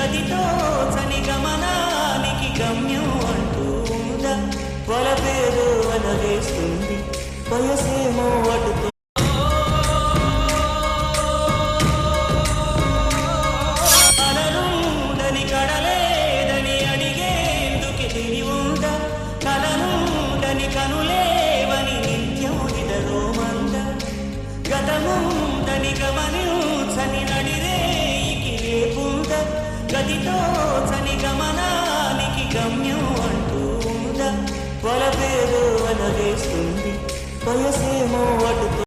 గదితో చని గమనానికి గమ్యం అంటూ ఉందా వలపేదో వలవేస్తుంది వయసేమో అటుతో అలనుండని కడలేదని అడిగేందుకు తిని ఉందా కలనుండని కనులేవని నిత్యం ఇదలో మంద గతముందని గమనించని నడిరేయికి లేకుంద గదితో చని గమనానికి గమ్యం అంటూ ఉందా వలపేదో వలవేస్తుంది వయసేమో అటుతో